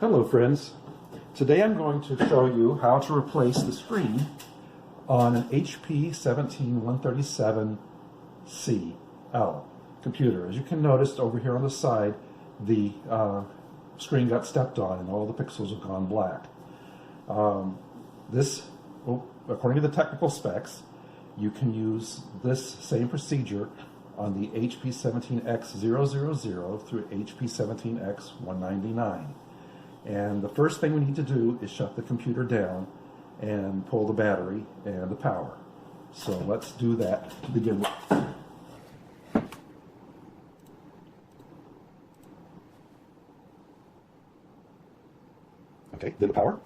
Hello friends. Today I'm going to show you how to replace the screen on an HP 17137CL computer. As you can notice over here on the side, the screen got stepped on and all the pixels have gone black. According to the technical specs, you can use this same procedure on the HP 17X000 through HP 17X199. And the first thing we need to do is shut the computer down and pull the battery and the power. So let's do that to begin with. Okay, then the power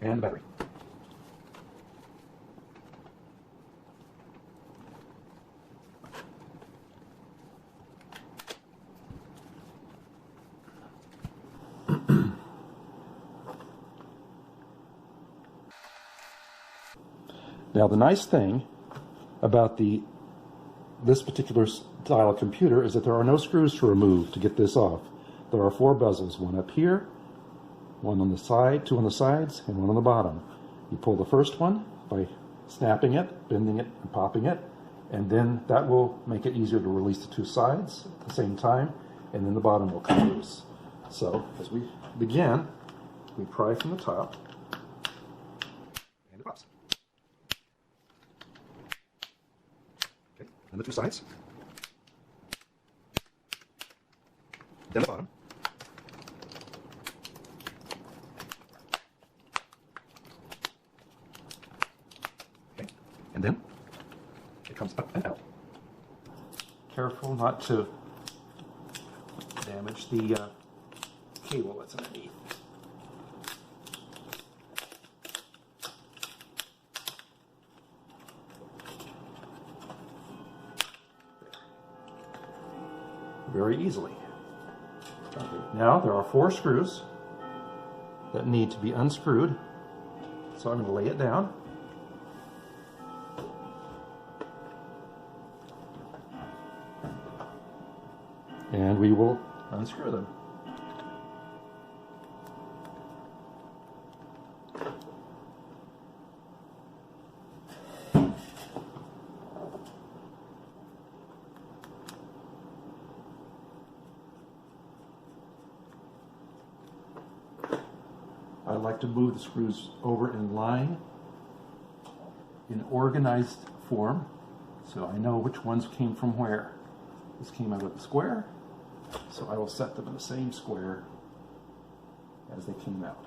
and the battery. Now the nice thing about this particular style of computer is that there are no screws to remove to get this off. There are 4 bezels, one up here, one on the side, 2 on the sides, and 1 on the bottom. You pull the first one by snapping it, bending it, and popping it, and then that will make it easier to release the 2 sides at the same time, and then the bottom will come loose. So as we begin, we pry from the top, and it pops. And the 2 sides, then the bottom, okay, and then it comes up and out. Careful not to damage the cable that's underneath. Very easily. Okay. Now there are 4 screws that need to be unscrewed, so I'm going to lay it down. And we will unscrew them. I like to move the screws over in line in organized form so I know which ones came from where. This came out of the square, so I will set them in the same square as they came out.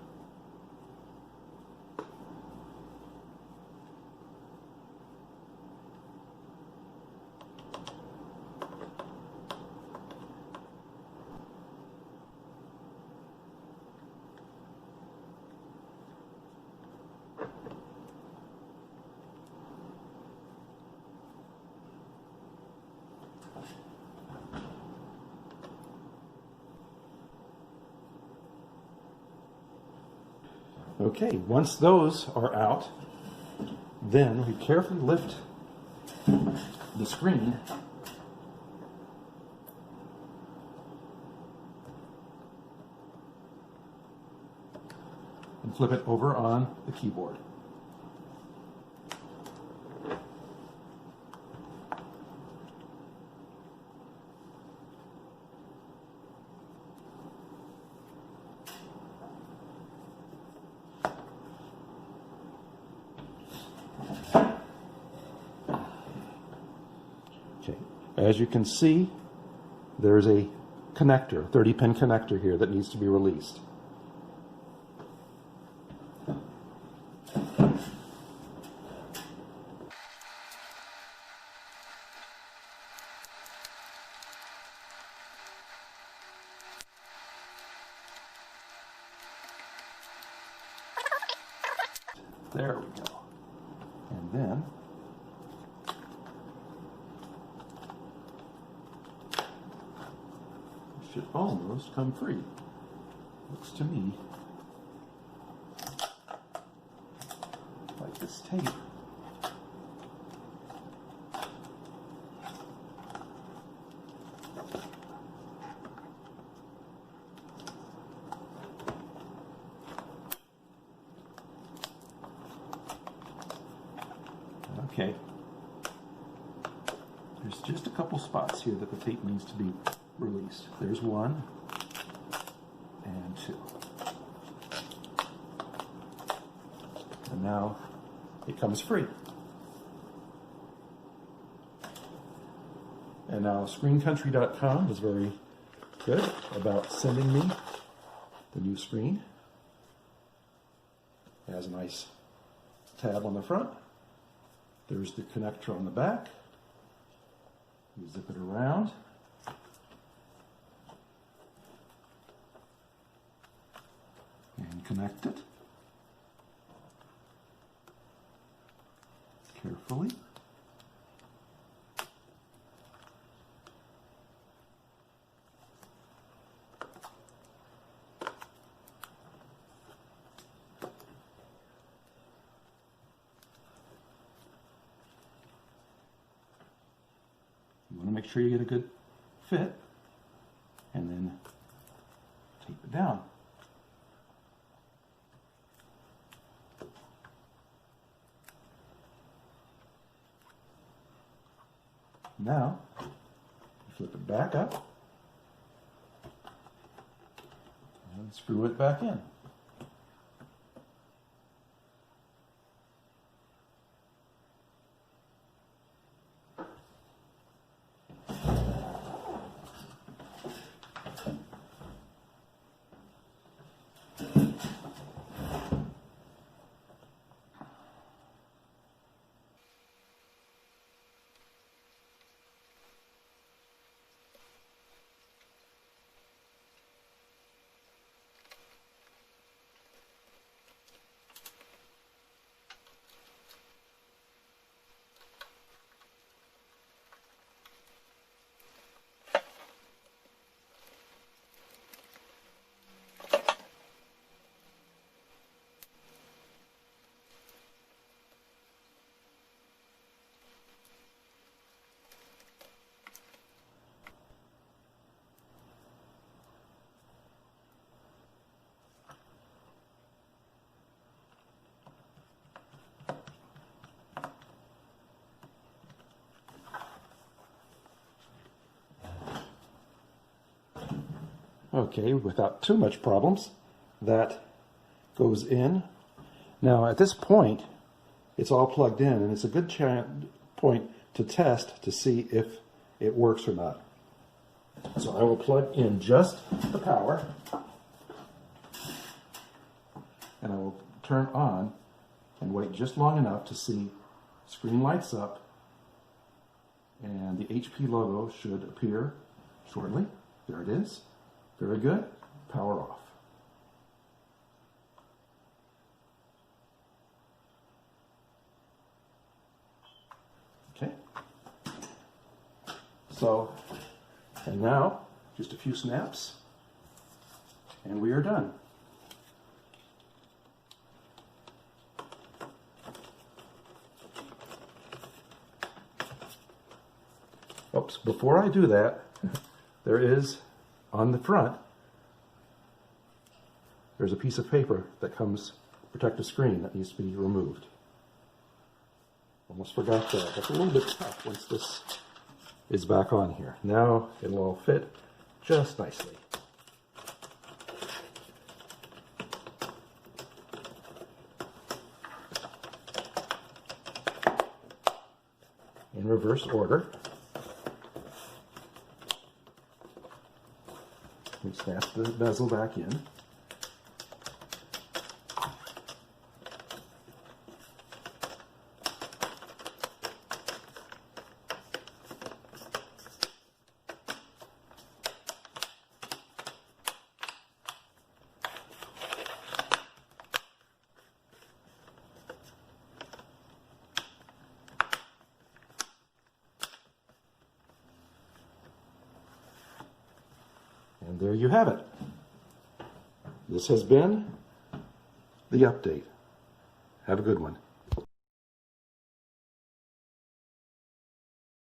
Okay, once those are out, then we carefully lift the screen and flip it over on the keyboard. As you can see, there's a connector, 30-pin connector here that needs to be released. There we go. And then should almost come free. Looks to me like this tape. There's just a couple spots here that the tape needs to be released. There's 1 and 2. And now it comes free. And now ScreenCountry.com is very good about sending me the new screen. It has a nice tab on the front. There's the connector on the back. You zip it around. And connect it carefully. You want to make sure you get a good fit, and then tape it down. Now, you flip it back up and screw it back in. Okay, without too much problems, that goes in. Now at this point, it's all plugged in, and it's a good point to test to see if it works or not. So I will plug in just the power, and I will turn on and wait just long enough to see screen lights up, and the HP logo should appear shortly. There it is. Very good. Power off. Okay. So, and now, just a few snaps, and we are done. Oops, before I do that, there is on the front, there's a piece of paper that comes to protect the screen that needs to be removed. Almost forgot that. That's a little bit tough once this is back on here. Now it'll all fit just nicely. In reverse order. We snap the bezel back in. And there you have it. This has been the update. Have a good one.